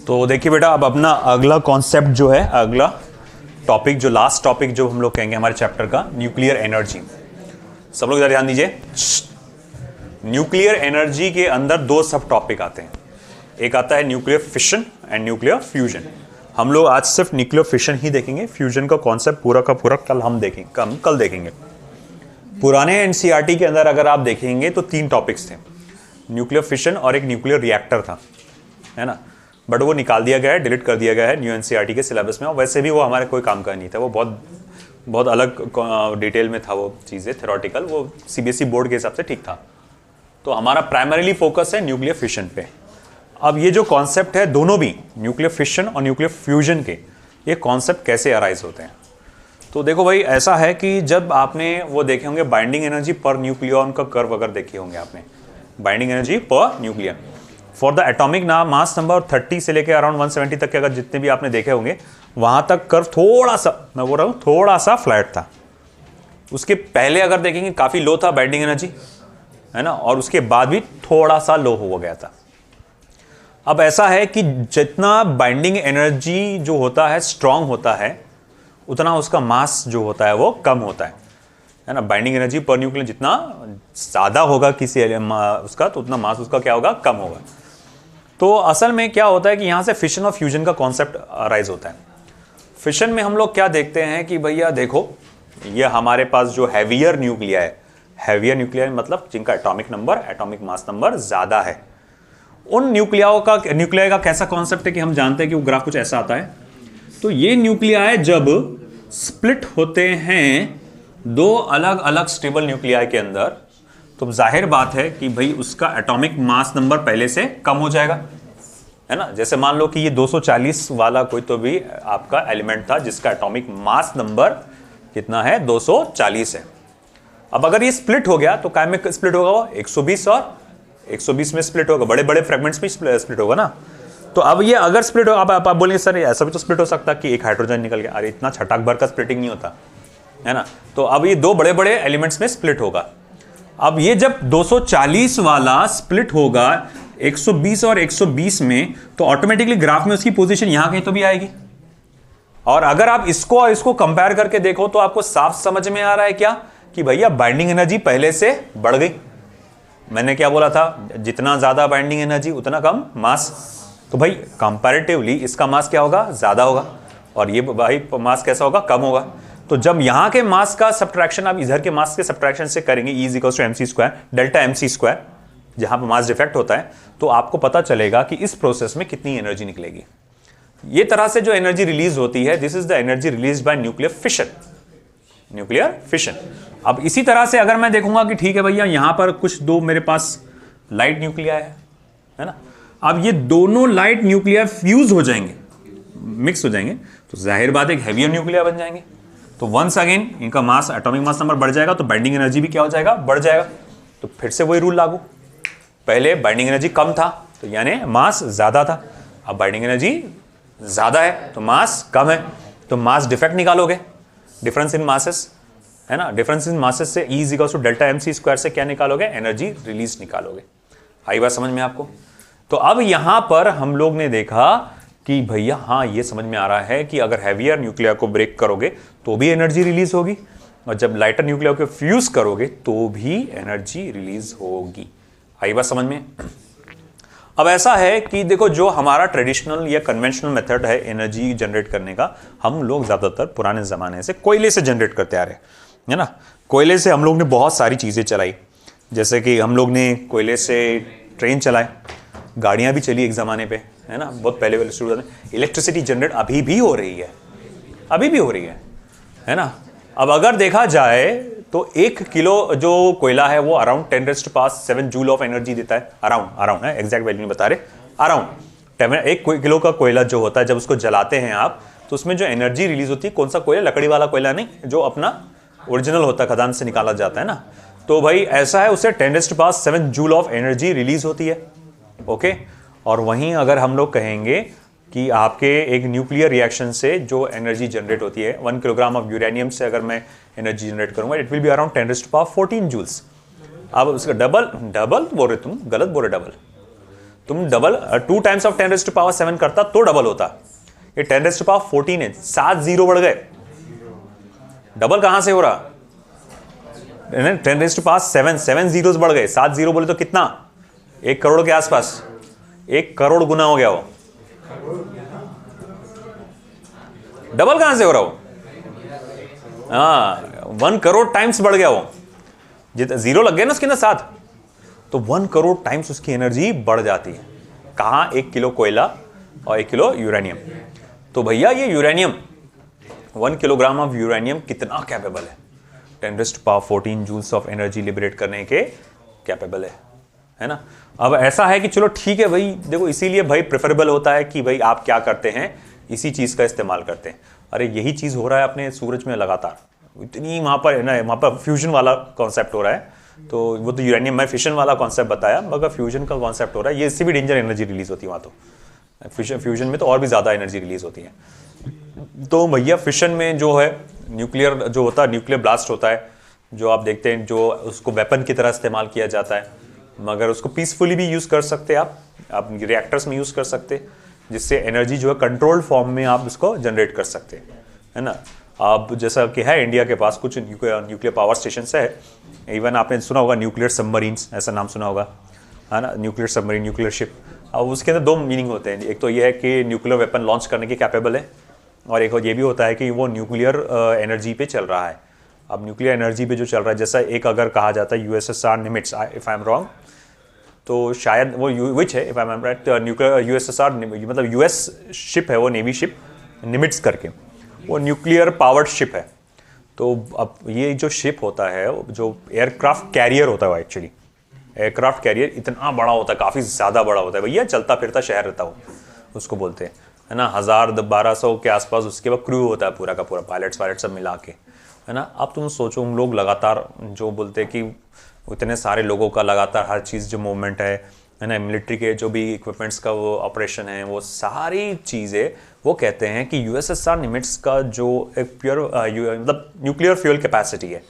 तो देखिए बेटा, अब अपना अगला कॉन्सेप्ट जो है, अगला टॉपिक जो लास्ट टॉपिक जो हम लोग कहेंगे हमारे चैप्टर का, न्यूक्लियर एनर्जी। सब लोग इधर ध्यान दीजिए। न्यूक्लियर एनर्जी के अंदर दो सब टॉपिक आते हैं। एक आता है nuclear fission and nuclear fusion. हम लोग आज सिर्फ न्यूक्लियर फिशन ही देखेंगे, फ्यूजन का कॉन्सेप्ट पूरा का पूरा कल हम देखेंगे, कल देखेंगे। पुराने एनसीईआरटी के अंदर अगर आप देखेंगे तो तीन टॉपिक्स थे, न्यूक्लियर फिशन और एक न्यूक्लियर रिएक्टर था, है ना। बट वो निकाल दिया गया है, डिलीट कर दिया गया है न्यू एनसीईआरटी के सिलेबस में। और वैसे भी वो हमारे कोई काम का नहीं था, वो बहुत अलग डिटेल में था वो चीज़ें, थ्योरेटिकल। वो सीबीएसई बोर्ड के हिसाब से ठीक था। तो हमारा प्राइमरीली फोकस है न्यूक्लियर फिशन पे। अब ये जो कॉन्सेप्ट है, दोनों भी न्यूक्लियर फिशन और न्यूक्लियर फ्यूजन के, ये कॉन्सेप्ट कैसे अराइज होते हैं। तो देखो भाई, ऐसा है कि जब आपने वो देखे होंगे बाइंडिंग एनर्जी पर न्यूक्लियन का कर्व अगर देखे होंगे आपने, binding energy per nucleon for the atomic mass number 30 से लेकर अराउंड 170 तक के अगर जितने भी आपने देखे होंगे, वहां तक कर्व थोड़ा सा, मैं बोल रहा हूं थोड़ा सा फ्लैट था। उसके पहले अगर देखेंगे काफी लो था बाइंडिंग एनर्जी, है ना, और उसके बाद भी थोड़ा सा लो हो गया था। अब ऐसा है कि जितना बाइंडिंग एनर्जी जो होता है स्ट्रांग होता है, उतना उसका मास जो होता है वो कम होता है ना। बाइंडिंग एनर्जी पर न्यूक्लियन जितना ज्यादा होगा किसी उसका, तो उतना मास उसका क्या होगा, कम होगा। तो असल में क्या होता है कि यहां से फिशन और फ्यूजन का कॉन्सेप्ट अराइज होता है। फिशन में हम लोग क्या देखते हैं कि भैया देखो, ये हमारे पास जो हैवियर न्यूक्लिया है, हैवियर न्यूक्लिया मतलब जिनका atomic number, atomic mass number ज्यादा है, उन न्यूक्लिया का कैसा कॉन्सेप्ट है कि हम जानते हैं कि वो ग्राफ कुछ ऐसा आता है। तो ये न्यूक्लिया जब स्प्लिट होते हैं दो अलग अलग स्टेबल न्यूक्लिया के अंदर, तो जाहिर बात है कि भाई उसका एटॉमिक मास नंबर पहले से कम हो जाएगा, है ना। जैसे मान लो कि ये 240 वाला कोई तो भी आपका एलिमेंट था जिसका एटॉमिक मास नंबर कितना है, 240 है। अब अगर ये स्प्लिट हो गया तो काय में स्प्लिट होगा, वो 120 और 120 में स्प्लिट होगा, बड़े बड़े फ्रेगमेंट्स में स्प्लिट होगा ना। तो अब ये अगर स्प्लिट हो, अब आप बोलेंगे सर ऐसा भी तो स्प्लिट हो सकता कि एक हाइड्रोजन निकल गया। अरे इतना छटाक भर का स्प्लिटिंग नहीं होता, है ना। तो अब ये दो बड़े बड़े एलिमेंट्स में स्प्लिट होगा। अब ये जब 240 वाला स्प्लिट होगा 120 और 120 में, तो ऑटोमेटिकली ग्राफ में उसकी पोजीशन यहां कहीं तो भी आएगी। और अगर आप इसको और इसको कंपेयर करके देखो तो आपको साफ समझ में आ रहा है क्या कि भैया बाइंडिंग एनर्जी पहले से बढ़ गई। मैंने क्या बोला था, जितना ज्यादा बाइंडिंग एनर्जी उतना कम मास। तो भाई कंपैरेटिवली इसका मास क्या होगा, ज्यादा होगा, और ये भाई मास कैसा होगा, कम होगा। तो जब यहां के मास का सब्ट्रैक्शन आप इधर के मास के सब्ट्रैक्शन से करेंगे, E = mc², डेल्टा mc², जहां पर मास डिफेक्ट होता है, तो आपको पता चलेगा कि इस प्रोसेस में कितनी एनर्जी निकलेगी। ये तरह से जो एनर्जी रिलीज होती है, this is the energy release by nuclear fission, nuclear fission. अब इसी तरह से अगर मैं देखूंगा कि ठीक है भैया, यहां पर कुछ दो मेरे पास लाइट न्यूक्लिया है ना। अब ये दोनों लाइट न्यूक्लिया फ्यूज हो जाएंगे, मिक्स हो जाएंगे, तो जाहिर बात एक हैवियर न्यूक्लिया बन जाएंगे। तो वंस अगेन इनका मास, एटॉमिक मास नंबर बढ़ जाएगा, तो बाइंडिंग एनर्जी भी क्या हो जाएगा, बढ़ जाएगा। तो फिर से वही रूल लागू, पहले बाइंडिंग एनर्जी कम था तो यानी मास ज्यादा था, अब बाइंडिंग एनर्जी ज्यादा है तो मास कम है, तो मास डिफेक्ट निकालोगे, डिफरेंस इन मासेस, है ना। डिफरेंस इन मासेस से E = डेल्टा mc² से क्या निकालोगे, एनर्जी रिलीज निकालोगे। आई बात समझ में आपको। तो अब यहां पर हम लोग ने देखा कि भैया हाँ, ये समझ में आ रहा है कि अगर हैवियर न्यूक्लिया को ब्रेक करोगे तो भी एनर्जी रिलीज होगी, और जब लाइटर न्यूक्लिया को फ्यूज करोगे तो भी एनर्जी रिलीज होगी। आई बात समझ में। अब ऐसा है कि देखो, जो हमारा ट्रेडिशनल या कन्वेंशनल मेथड है एनर्जी जनरेट करने का, हम लोग ज्यादातर पुराने जमाने से कोयले से जनरेट करते आ रहे हैं, है ना। कोयले से हम लोग ने बहुत सारी चीजें चलाई, जैसे कि हम लोग ने कोयले से ट्रेन चलाए, गाड़ियां भी चली एक जमाने पे, है ना, बहुत पहले वाले शुरू में। इलेक्ट्रिसिटी जनरेट अभी भी हो रही है, अभी भी हो रही है ना। अब अगर देखा जाए तो 1 किलो जो कोयला है वो अराउंड 10⁻⁷ जूल ऑफ एनर्जी देता है, अराउंड है, एग्जैक्ट वैल्यू नहीं बता रहे, अराउंड 1 किलो का कोयला जो होता है, जब उसको जलाते हैं आप, तो उसमें जो एनर्जी रिलीज होती है, कौन सा कोयला, लकड़ी वाला कोयला नहीं, जो अपना ओरिजिनल होता है, खदान से निकाला जाता है ना। तो भाई ऐसा है, उससे 10⁻⁷ जूल ऑफ एनर्जी रिलीज होती है, ओके। और वहीं अगर हम लोग कहेंगे कि आपके एक न्यूक्लियर रिएक्शन से जो एनर्जी जनरेट होती है, 1 किलोग्राम ऑफ यूरेनियम से अगर मैं एनर्जी जनरेट करूंगा, it will be around 10⁻⁴ joules. अब उसका डबल बोल रहे तुम, गलत बोल रहे डबल, तुम डबल 2 टाइम्स ऑफ 10⁻⁷ करता तो डबल होता, ये 10⁻14 है, 7 जीरो बढ़ गए, डबल कहां से हो रहा? 10⁻7 7 जीरोस बढ़ गए, 7 जीरो बोले तो कितना? 1 करोड़ के आसपास, 1 करोड़ गुना हो गया वो। डबल कहां से हो रहा वो? हाँ 1 करोड़ टाइम्स बढ़ गया वो, जीरो लग गया ना उसके अंदर 7, तो 1 करोड़ टाइम्स उसकी एनर्जी बढ़ जाती है। कहां? 1 किलो कोयला और 1 किलो यूरेनियम। तो भैया ये यूरेनियम 1 किलोग्राम ऑफ यूरेनियम कितना कैपेबल है? 10⁻14 जूल्स ऑफ एनर्जी लिबरेट करने के कैपेबल है ना। अब ऐसा है कि चलो ठीक है भाई, देखो इसीलिए भाई प्रेफरेबल होता है कि भाई आप क्या करते हैं, इसी चीज का इस्तेमाल करते हैं। अरे यही चीज हो रहा है अपने सूरज में लगातार, इतनी वहां पर है ना, वहां पर फ्यूजन वाला कॉन्सेप्ट हो रहा है। तो वो तो यूरेनियम में फिशन वाला कॉन्सेप्ट बताया, मगर फ्यूजन का कॉन्सेप्ट हो रहा है, ये इससे भी डेंजर एनर्जी रिलीज होती है वहां। तो फ्यूजन में तो और भी ज्यादा एनर्जी रिलीज होती है। तो भैया फिशन में जो है न्यूक्लियर जो होता है, न्यूक्लियर ब्लास्ट होता है, जो आप देखते हैं, जो उसको वेपन की तरह इस्तेमाल किया जाता है, मगर उसको पीसफुली भी यूज कर सकते हैं आप रिएक्टर्स में यूज कर सकते हैं, जिससे एनर्जी जो है कंट्रोल्ड फॉर्म में आप उसको जनरेट कर सकते हैं, है ना। अब जैसा कि है इंडिया के पास कुछ न्यूक्लियर पावर स्टेशन है, इवन आपने सुना होगा न्यूक्लियर सबमरीन्स, ऐसा नाम सुना होगा, है ना, न्यूक्लियर सबमरीन, न्यूक्लियर शिप। अब उसके अंदर 2 मीनिंग होते हैं, एक तो ये है कि न्यूक्लियर वेपन लॉन्च करने के कैपेबल है, और एक ये भी होता है कि वो न्यूक्लियर एनर्जी पे चल रहा है। अब न्यूक्लियर एनर्जी पे जो चल रहा है, जैसा एक अगर कहा जाता है USSR Nimitz, if I am wrong, तो शायद वो विच है, if I am right, nuclear USSR मतलब यूएस शिप है वो, नेवी शिप निमिट्स करके, वो न्यूक्लियर पावर्ड शिप है। तो अब ये जो शिप होता है, जो एयरक्राफ्ट कैरियर होता है, एक्चुअली एयरक्राफ्ट कैरियर इतना बड़ा होता है, काफ़ी ज़्यादा बड़ा होता है भैया, चलता फिरता शहर रहता हो उसको बोलते हैं, है ना। 1000-1200 के आसपास उसके बाद क्रू होता है पूरा का पूरा, पायलट्स वायलट सब मिला के, है ना। अब तुम सोचो, हम लोग लगातार जो बोलते हैं कि इतने सारे लोगों का लगातार हर चीज़ जो मूवमेंट है ना, मिलिट्री के जो भी इक्विपमेंट्स का वो ऑपरेशन है, वो सारी चीज़ें वो कहते हैं कि यूएसएसआर निमिट्स का जो एक प्योर मतलब न्यूक्लियर फ्यूल कैपेसिटी है,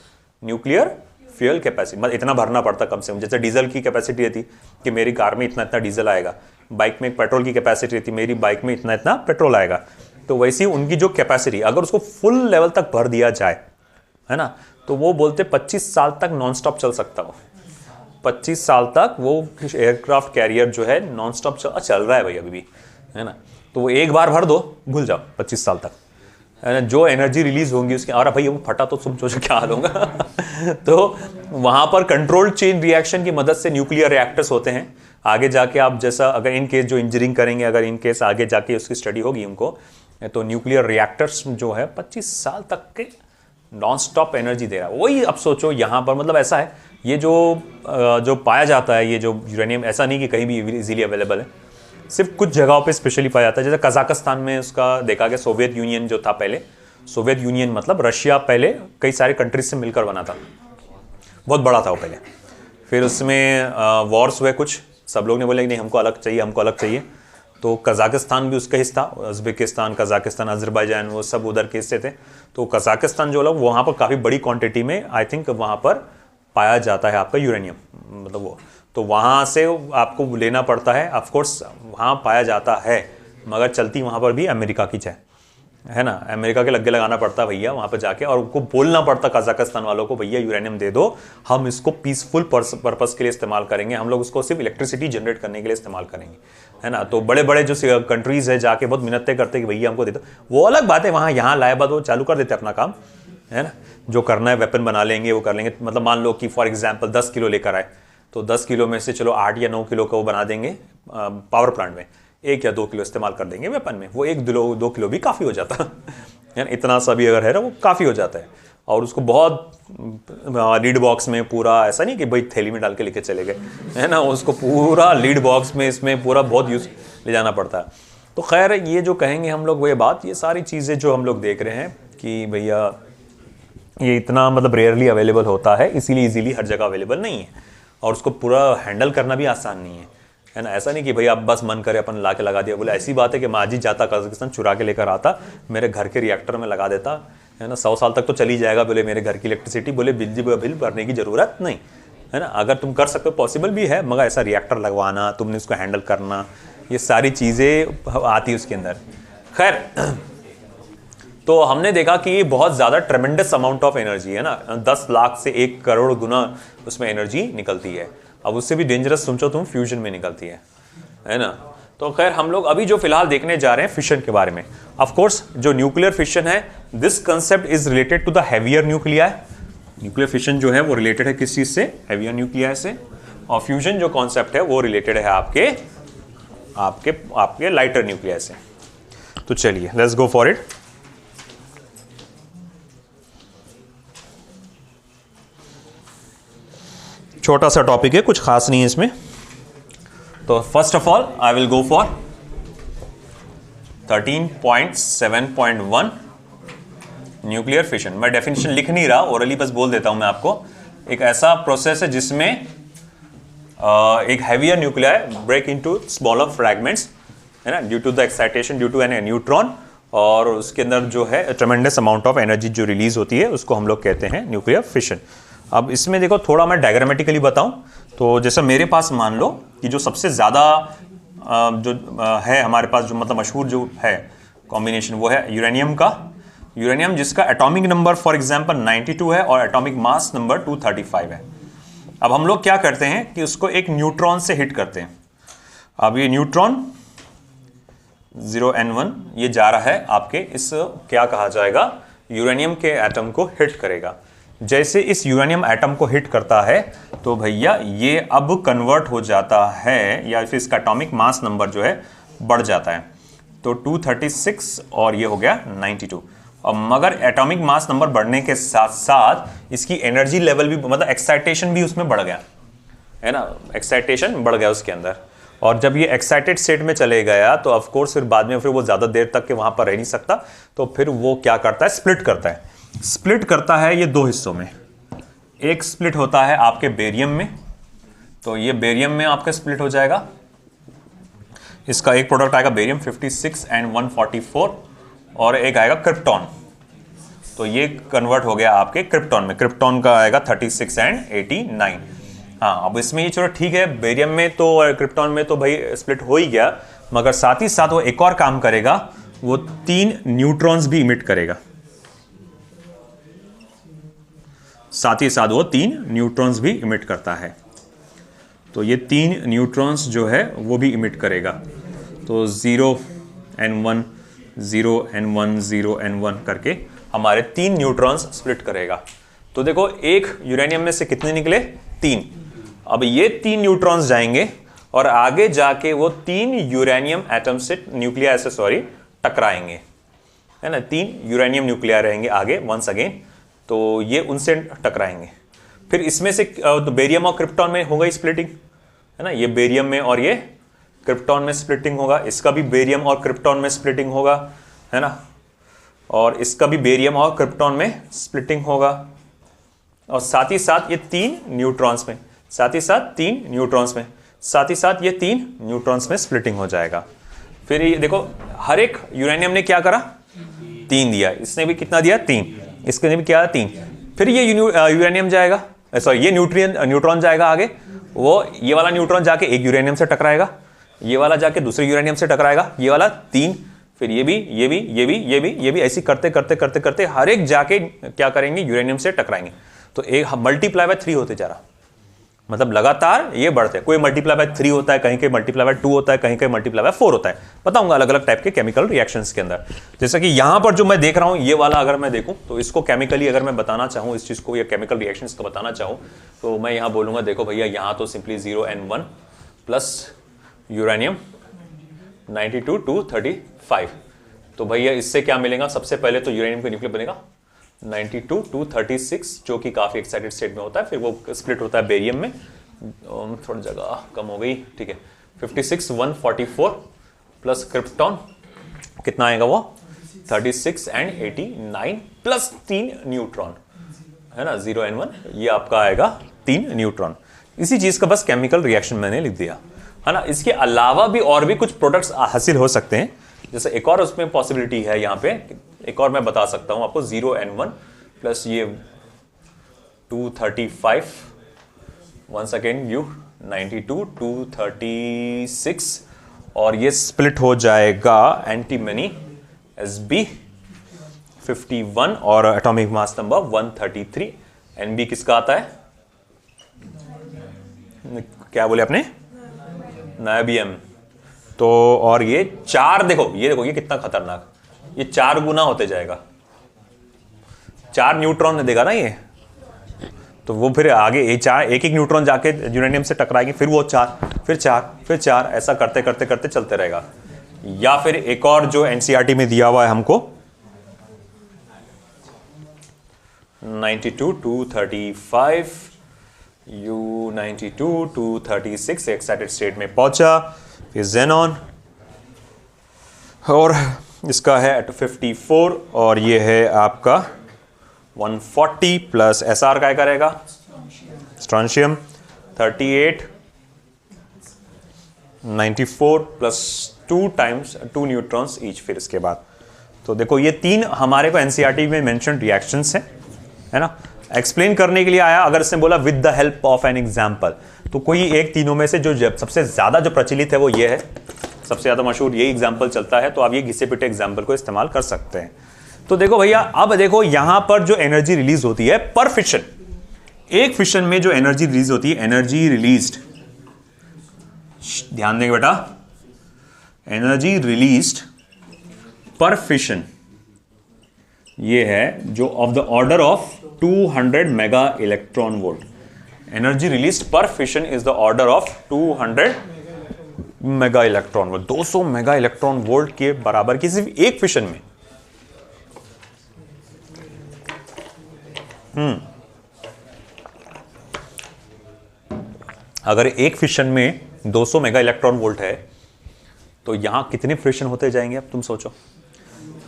न्यूक्लियर फ्यूल कैपेसिटी मतलब इतना भरना पड़ता कम से कम। जैसे डीजल की कैपेसिटी रहती कि मेरी कार में इतना इतना डीजल आएगा, बाइक में पेट्रोल की कैपेसिटी रहती मेरी बाइक में इतना इतना पेट्रोल आएगा, तो वैसी उनकी जो कैपेसिटी अगर उसको फुल लेवल तक भर दिया जाए, है ना, तो वो बोलते 25 साल तक नॉन स्टॉप चल सकता हो। 25 साल तक वो एयरक्राफ्ट कैरियर जो है नॉन स्टॉप चल रहा है भाई अभी भी, है ना। तो वो एक बार भर दो, भूल जाओ 25 साल तक, है ना। जो एनर्जी रिलीज होंगी उसकी, और भाई वो फटा तो तुम सोचो क्या हाल होगा। तो वहां पर कंट्रोल्ड चेन रिएक्शन की मदद से न्यूक्लियर रिएक्टर्स होते हैं। आगे जाके आप जैसा अगर इन केस जो इंजीनियरिंग करेंगे, अगर इन केस आगे जाके उसकी स्टडी होगी उनको, तो न्यूक्लियर रिएक्टर्स जो है 25 साल तक के नॉन स्टॉप एनर्जी दे रहा है। वही अब सोचो यहाँ पर मतलब ऐसा है, ये जो पाया जाता है, ये जो यूरेनियम ऐसा नहीं कि कहीं भी इजीली अवेलेबल है, सिर्फ कुछ जगहों पे स्पेशली पाया जाता है। जैसे कजाकिस्तान में उसका देखा गया, सोवियत यूनियन जो था पहले, सोवियत यूनियन मतलब रशिया पहले कई सारे कंट्रीज से मिलकर बना था, बहुत बड़ा था वो पहले। फिर उसमें वॉर्स हुए कुछ, सब लोग ने बोले कि नहीं हमको अलग चाहिए, हमको अलग चाहिए, तो कजाकिस्तान भी उसका हिस्सा, उज़्बेकिस्तान, कजाकिस्तान, अजरबैजान, वो सब उधर के हिस्से थे। तो कजाकिस्तान जो लोग वहाँ पर काफ़ी बड़ी क्वांटिटी में आई थिंक वहाँ पर पाया जाता है आपका यूरेनियम, मतलब वो, तो वहाँ से आपको लेना पड़ता है। ऑफकोर्स वहाँ पाया जाता है, मगर चलती वहाँ पर भी अमेरिका की चाय, है ना। अमेरिका के लगे लगाना पड़ता है भैया वहाँ पर जाके, और उनको बोलना पड़ता कजाकिस्तान वालों को, भैया यूरेनियम दे दो, हम इसको पीसफुल पर्पस के लिए इस्तेमाल करेंगे, हम लोग उसको सिर्फ इलेक्ट्रिसिटी जनरेट करने के लिए इस्तेमाल करेंगे, है ना। तो बड़े बड़े जो कंट्रीज है जाके बहुत मिन्नतें करते हैं कि भैया हमको दे दो। वो अलग बात है, वहाँ यहाँ लाए बाद वो चालू कर देते अपना काम, है ना। जो करना है वेपन बना लेंगे, वो कर लेंगे। मतलब मान लो कि फॉर एग्जाम्पल 10 किलो लेकर आए, तो 10 किलो में से चलो 8 या 9 किलो का वो बना देंगे पावर प्लांट में, 1 या 2 किलो इस्तेमाल कर देंगे वेपन में, वो 1-2 किलो भी काफ़ी हो जाता है, इतना सा भी अगर है ना वो काफ़ी हो जाता है। और उसको बहुत लीड बॉक्स में पूरा, ऐसा नहीं कि भाई थैली में डाल के लेके चले गए, है ना, उसको पूरा लीड बॉक्स में इसमें पूरा बहुत यूज ले जाना पड़ता है। तो खैर ये जो कहेंगे हम लोग वो ये बात, ये सारी चीज़ें जो हम लोग देख रहे हैं कि भैया ये इतना मतलब रेयरली अवेलेबल होता है, इसीलिए इजीली हर जगह अवेलेबल नहीं है, और उसको पूरा हैंडल करना भी आसान नहीं है ना। ऐसा नहीं कि भाई आप बस मन करे अपन ला के लगा दिया, बोले ऐसी बात है कि मैं आज ही जाता कजाकिस्तान, चुरा के लेकर आता, मेरे घर के रिएक्टर में लगा देता, है ना, 100 साल तक तो चली जाएगा, बोले मेरे घर की इलेक्ट्रिसिटी, बोले बिजली बिल भरने की ज़रूरत नहीं, है ना। अगर तुम कर सकते हो पॉसिबल भी है, मगर ऐसा रिएक्टर लगवाना, तुमने उसको हैंडल करना, ये सारी चीज़ें आती है उसके अंदर। खैर, तो हमने देखा कि ये बहुत ज़्यादा ट्रेमेंडस अमाउंट ऑफ एनर्जी है ना, 10 लाख से 1 करोड़ गुना उसमें एनर्जी निकलती है। अब उससे भी डेंजरस सोचो तुम, फ्यूजन में निकलती है ना। तो खैर हम लोग अभी जो फिलहाल देखने जा रहे हैं फिशन के बारे में। ऑफ कोर्स जो न्यूक्लियर फिशन है, this concept is related to the heavier nuclei. Nuclear fission जो है वो रिलेटेड है किस चीज से? हैवियर न्यूक्लियाई से। और फ्यूजन जो कॉन्सेप्ट है वो रिलेटेड है आपके आपके आपके लाइटर न्यूक्लियाई से। तो चलिए लेट्स गो फॉर इट। छोटा सा टॉपिक है, कुछ खास नहीं है इसमें। तो first of all I will go for 13.7.1 nuclear fission. मैं डेफिनेशन लिख नहीं रहा, ओरली बस बोल देता हूं मैं आपको। एक ऐसा प्रोसेस है जिसमें एक heavier nuclei break into smaller fragments, है ना, due to the excitation due to an neutron, और उसके अंदर जो है ट्रेमेंडस अमाउंट ऑफ एनर्जी जो रिलीज होती है उसको हम लोग कहते हैं न्यूक्लियर फिशन। अब इसमें देखो थोड़ा मैं डायग्रामेटिकली बताऊं तो जैसा मेरे पास मान लो कि जो सबसे ज़्यादा जो है हमारे पास, जो मतलब मशहूर जो है कॉम्बिनेशन, वो है यूरेनियम का। यूरेनियम जिसका एटॉमिक नंबर फॉर एग्जांपल 92 है और एटॉमिक मास नंबर 235 है। अब हम लोग क्या करते हैं कि उसको एक न्यूट्रॉन से हिट करते हैं। अब ये न्यूट्रॉन 0n1 ये जा रहा है आपके इस, क्या कहा जाएगा, यूरेनियम के एटम को हिट करेगा। जैसे इस यूरेनियम एटम को हिट करता है तो भैया ये अब कन्वर्ट हो जाता है, या फिर इसका एटॉमिक मास नंबर जो है बढ़ जाता है। तो 236 और ये हो गया 92। और मगर एटॉमिक मास नंबर बढ़ने के साथ साथ इसकी एनर्जी लेवल भी, मतलब एक्साइटेशन भी उसमें बढ़ गया, है ना, एक्साइटेशन बढ़ गया उसके अंदर। और जब ये एक्साइटेड स्टेट में चले गया तो ऑफ कोर्स फिर बाद में फिर वो ज़्यादा देर तक के वहाँ पर रह नहीं सकता, तो फिर वो क्या करता है, स्प्लिट करता है। स्प्लिट करता है ये दो हिस्सों में। एक स्प्लिट होता है आपके बेरियम में, तो ये बेरियम में आपका स्प्लिट हो जाएगा। इसका एक प्रोडक्ट आएगा बेरियम 56 एंड 144, और एक आएगा क्रिप्टॉन। तो ये कन्वर्ट हो गया आपके क्रिप्टॉन में। क्रिप्टॉन का आएगा 36 एंड 89। हाँ, अब इसमें ये चलो ठीक है, बेरियम में तो और क्रिप्टॉन में तो भाई स्प्लिट हो ही गया, मगर साथ ही साथ वो एक और काम करेगा, वो 3 न्यूट्रॉन्स भी इमिट करेगा। साथ ही साथ वो 3 न्यूट्रॉन्स भी इमिट करता है। तो ये 3 न्यूट्रॉन्स जो है वो भी इमिट करेगा। तो 0n1 0n1 0n1 करके हमारे 3 न्यूट्रॉन्स स्प्लिट करेगा। तो देखो एक यूरेनियम में से कितने निकले? 3। अब ये 3 न्यूट्रॉन्स जाएंगे और आगे जाके वो 3 यूरेनियम एटम से न्यूक्लियाई से टकराएंगे, है ना। 3 यूरेनियम न्यूक्लियाई रहेंगे आगे वंस अगेन, तो ये उनसे टकराएंगे। फिर इसमें से तो बेरियम और क्रिप्टॉन में होगा स्प्लिटिंग, है ना। ये बेरियम में और ये क्रिप्टॉन में स्प्लिटिंग होगा। इसका भी बेरियम और क्रिप्टॉन में स्प्लिटिंग होगा, है ना। और इसका भी बेरियम और क्रिप्टॉन में स्प्लिटिंग होगा। और साथ ही साथ ये 3 न्यूट्रॉन्स में, साथ ही साथ 3 न्यूट्रॉन्स में, साथ ही साथ ये 3 न्यूट्रॉन्स में स्प्लिटिंग हो जाएगा। फिर ये देखो हर एक यूरेनियम ने क्या करा? 3 दिया। इसने भी कितना दिया? 3। इसके भी क्या? 3। फिर ये यूरेनियम जाएगा, सॉरी ये न्यूट्रॉन जाएगा आगे, वो ये वाला न्यूट्रॉन जाके एक यूरेनियम से टकराएगा, ये वाला जाके दूसरे यूरेनियम से टकराएगा, ये वाला 3, फिर ये भी, ये भी, ये भी, ये भी, ये भी, ऐसी करते करते करते करते हर एक जाके क्या करेंगे? यूरेनियम से टकराएंगे। तो एक मल्टीप्लाई बाय 3 होते जा रहा, मतलब लगातार ये बढ़ते हैं। कोई मल्टीप्लाई बाय 3 होता है, कहीं के मल्टीप्लाई बाय 2 होता है, कहीं के मल्टीप्लाई बाय 4 होता है। बताऊंगा अलग अलग टाइप के केमिकल रिएक्शंस के अंदर। जैसा कि यहां पर जो मैं देख रहा हूं ये वाला, अगर मैं देखूं तो इसको केमिकली अगर मैं बताना चाहूं इस चीज को, या केमिकल रिएक्शंस को बताना चाहूं, तो मैं यहां बोलूंगा देखो भैया यहां तो सिंपली 0n1 प्लस यूरेनियम 92 235। तो भैया इससे क्या मिलेगा? सबसे पहले तो यूरेनियम का न्यूक्लियर बनेगा 92 236, जो कि काफी एक्साइटेड स्टेट में होता है। फिर वो स्प्लिट होता है बेरियम में, थोड़ी जगह कम हो गई, ठीक है। 56 144 प्लस क्रिप्टॉन कितना आएगा? वो 36 एंड 89 प्लस 3 न्यूट्रॉन, है ना, 0n1, ये आपका आएगा 3 न्यूट्रॉन। इसी चीज का बस केमिकल रिएक्शन मैंने लिख दिया, है ना। इसके अलावा भी और भी कुछ प्रोडक्ट्स हासिल हो सकते हैं। जैसे एक और उसमें पॉसिबिलिटी है, यहाँ पे एक और मैं बता सकता हूं आपको, 0n1 प्लस ये 235 वन सेकेंड, यू 92 236 और ये स्प्लिट हो जाएगा एंटीमनी Sb 51 और एटॉमिक मास नंबर 133। Nb किसका आता है, क्या बोले आपने, नाइबियम। तो और ये 4, देखो ये कितना खतरनाक, ये 4 गुना होते जाएगा, 4 न्यूट्रॉन ने देगा ना ये, तो वो फिर आगे ये 4 एक न्यूट्रॉन जाके यूरेनियम से टकराएगी, फिर वो 4 फिर 4 फिर 4 ऐसा करते करते करते चलते रहेगा। या फिर एक और जो एनसीईआरटी में दिया हुआ है हमको 92 235 U 92 236 एक्साइटेड स्टेट में पहुंचा, फिर जेनॉन और इसका है एट 54 और ये है आपका 140 प्लस SR क्या करेगा, स्ट्रॉन्शियम 38 94 प्लस 2 न्यूट्रॉन्स ईच। फिर इसके बाद तो देखो ये 3 हमारे को एनसीईआरटी में मेंशन रिएक्शंस है ना, एक्सप्लेन करने के लिए आया। अगर इसने बोला with the help of an example, तो कोई एक तीनों में से जो सबसे ज्यादा जो प्रचलित है वो ये है, सबसे ज्यादा मशहूर यही एग्जाम्पल चलता है, तो आप ये घिसे पिटे एग्जाम्पल को इस्तेमाल कर सकते हैं। तो देखो भैया, अब देखो यहां पर जो एनर्जी रिलीज होती है पर फिशन, एक फिशन में जो एनर्जी रिलीज होती है, एनर्जी रिलीज्ड, ध्यान देंगे बेटा, एनर्जी रिलीज्ड पर फिशन ये है जो of the order of 200 mega electron volt. Energy released पर fission is the order of 200 mega electron volt, 200 mega electron volt के बराबर की सिर्फ एक फिशन में। अगर एक फिशन में 200 मेगा इलेक्ट्रॉन वोल्ट है तो यहां कितने फिशन होते जाएंगे, अब तुम सोचो।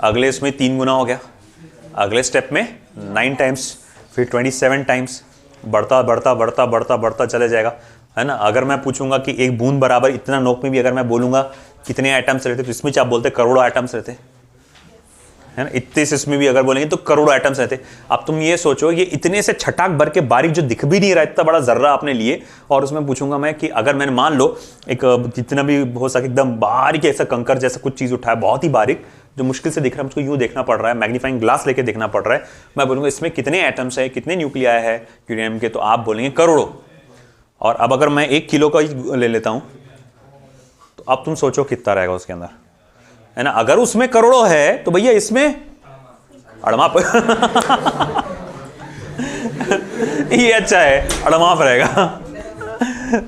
अगले इसमें 3 गुना हो गया, अगले स्टेप में 9 टाइम्स, फिर 27 टाइम्स, बढ़ता बढ़ता बढ़ता बढ़ता बढ़ता चले जाएगा, है ना। अगर मैं पूछूंगा कि एक बूंद बराबर इतना नोक में भी अगर मैं बोलूंगा कितने आइटम्स रहते, तो इसमें क्या बोलते, करोड़ों आइटम्स रहते, है ना। इतने से इसमें भी अगर बोलेंगे तो करोड़ों आइटम्स रहते। अब तुम ये सोचो, ये इतने से छटाक भर के बारीक जो दिख भी नहीं रहा, इतना बड़ा जर्रा आपने लिए, और उसमें पूछूंगा मैं कि अगर मैंने मान लो एक जितना भी हो सके एकदम बारीक ऐसा कंकर जैसा कुछ चीज उठाया, बहुत ही बारीक, जो मुश्किल से दिख रहा है, मुझको यूं देखना पड़ रहा है, मैग्नीफाइंग ग्लास लेके देखना पड़ रहा है, मैं बोलूंगा इसमें कितने एटम्स है, कितने न्यूक्लियाई है यूरेनियम के, तो आप बोलेंगे करोड़ों। और अब अगर मैं 1 किलो का ही ले लेता हूं, तो अब तुम सोचो कितना रहेगा उसके अंदर, है ना। अगर उसमें करोड़ों है तो भैया इसमें अड़माप ये अच्छा है, अड़माप रहेगा।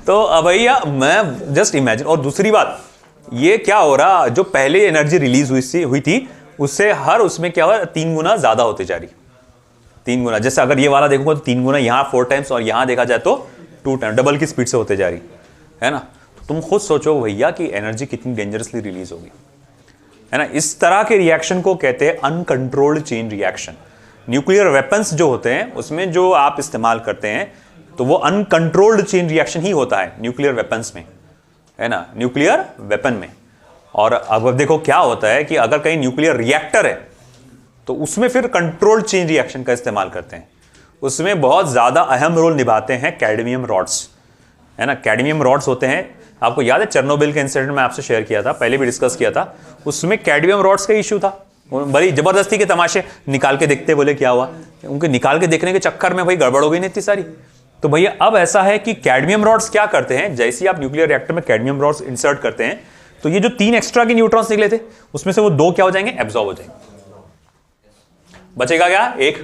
तो अब भैया मैं जस्ट इमेजिन, और दूसरी बात ये क्या हो रहा, जो पहले एनर्जी रिलीज हुई थी उससे हर उसमें क्या हुआ, 3 गुना ज्यादा होती जा रही, 3 गुना। जैसे अगर ये वाला देखोगे तो 3 गुना, यहां 4 टाइम्स, और यहां देखा जाए तो 2 टाइम, डबल की स्पीड से होते जा रही, है ना। तो तुम खुद सोचो भैया कि एनर्जी कितनी डेंजरसली रिलीज होगी, है ना। इस तरह के रिएक्शन को कहते हैं uncontrolled chain reaction. Nuclear weapons जो होते हैं उसमें जो आप इस्तेमाल करते हैं, तो वो अनकंट्रोल्ड चेन रिएक्शन ही होता है न्यूक्लियर वेपन्स में, है ना, न्यूक्लियर वेपन में। और अब देखो क्या होता है कि अगर कहीं न्यूक्लियर रिएक्टर है तो उसमें फिर कंट्रोल्ड चेन रिएक्शन का इस्तेमाल करते हैं। उसमें बहुत ज्यादा अहम रोल निभाते हैं कैडमियम रॉड्स, है ना। कैडमियम रॉड्स होते हैं, आपको याद है चेरनोबिल के इंसिडेंट में आपसे शेयर किया था, पहले भी डिस्कस किया था, उसमें कैडमियम रॉड्स का इश्यू था। बड़ी जबरदस्ती के तमाशे निकाल के देखते, बोले क्या हुआ, उनके निकाल के देखने के चक्कर में भाई गड़बड़ हो गई नहीं इतनी सारी। तो भैया अब ऐसा है कि कैडमियम रॉड्स क्या करते हैं, जैसे ही आप न्यूक्लियर रिएक्टर में कैडमियम रॉड्स इंसर्ट करते हैं, तो ये जो 3 एक्स्ट्रा के न्यूट्रॉन्स निकले थे उसमें से वो 2 क्या हो जाएंगे, एब्जॉर्ब हो जाएंगे। बचेगा क्या, 1,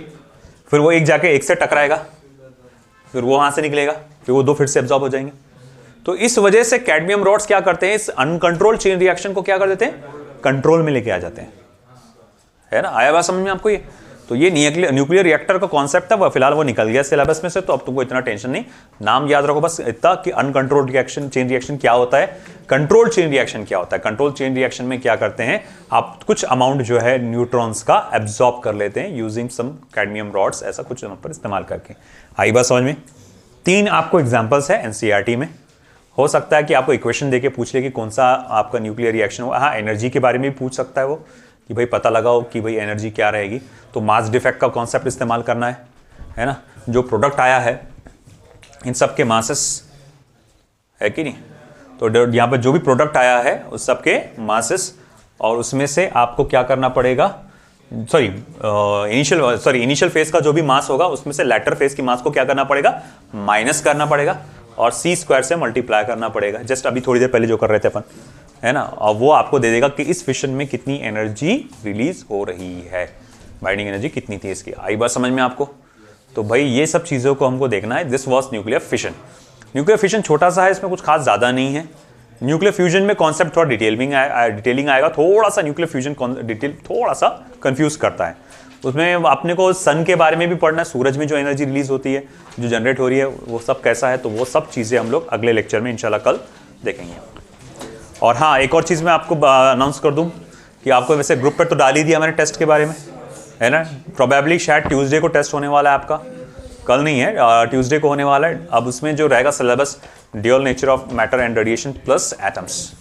फिर वो 1 जाके 1 से टकराएगा, फिर वो वहां से निकलेगा, फिर वो 2 फिर से एब्जॉर्ब हो जाएंगे। तो इस वजह से कैडमियम रॉड्स क्या करते हैं, इस अनकंट्रोल चेन रिएक्शन को क्या कर देते हैं, कंट्रोल में लेके आ जाते हैं, है ना। आया बात समझ में आपको ये। तो ये न्यूक्लियर रिएक्टर का कॉन्सेप्ट था, फिलहाल वो निकल गया सिलेबस में से, तो अब तुमको इतना टेंशन नहीं, नाम याद रखो बस इतना कि अनकंट्रोल्ड रिएक्शन, चेन रिएक्शन क्या होता है, कंट्रोल चेन रिएक्शन क्या होता है। कंट्रोल चेन रिएक्शन में क्या करते हैं, आप कुछ अमाउंट जो है न्यूट्रॉन्स का एब्जॉर्ब कर लेते हैं यूजिंग सम कैडमियम रॉड्स, ऐसा कुछ पर इस्तेमाल करके। आई बात समझ में। 3 आपको एग्जाम्पल्स है एनसीईआरटी में। हो सकता है कि आपको इक्वेशन देके पूछ ले कि कौन सा आपका न्यूक्लियर रिएक्शन हुआ। हाँ, एनर्जी के बारे में भी पूछ सकता है वो, कि भाई पता लगाओ कि भाई एनर्जी क्या रहेगी, तो मास डिफेक्ट का कॉन्सेप्ट इस्तेमाल करना है ना। जो प्रोडक्ट आया है इन सब के मासेस है कि नहीं, तो यहाँ पर जो भी प्रोडक्ट आया है उस सब के मासेस, और उसमें से आपको क्या करना पड़ेगा, इनिशियल फेज का जो भी मास होगा उसमें से लेटर फेज की मास को क्या करना पड़ेगा, माइनस करना पड़ेगा और सी स्क्वायर से मल्टीप्लाई करना पड़ेगा, जस्ट अभी थोड़ी देर पहले जो कर रहे थे अपन, है ना। और वो आपको दे देगा कि इस फिशन में कितनी एनर्जी रिलीज हो रही है, बाइंडिंग एनर्जी कितनी थी इसकी। आई बात समझ में आपको? तो भाई ये सब चीज़ों को हमको देखना है। This was nuclear fission. Nuclear fission छोटा सा है, इसमें कुछ खास ज़्यादा नहीं है। न्यूक्लियर फ्यूजन में कॉन्सेप्ट थोड़ा डिटेलिंग आएगा, थोड़ा सा न्यूक्लियर फ्यूजन डिटेल थोड़ा सा कंफ्यूज करता है। उसमें अपने को सन के बारे में भी पढ़ना है, सूरज में जो एनर्जी रिलीज होती है, जो जनरेट हो रही है, वो सब कैसा है, तो वो सब चीज़ें हम लोग अगले लेक्चर में इंशाल्लाह कल देखेंगे। और हाँ, एक और चीज़ मैं आपको अनाउंस कर दूं कि आपको वैसे ग्रुप पर तो डाल ही दिया मैंने टेस्ट के बारे में, है ना। प्रोबेबली शायद ट्यूसडे को टेस्ट होने वाला है आपका, कल नहीं है, ट्यूसडे को होने वाला है। अब उसमें जो रहेगा syllabus, dual nature of matter and radiation plus atoms.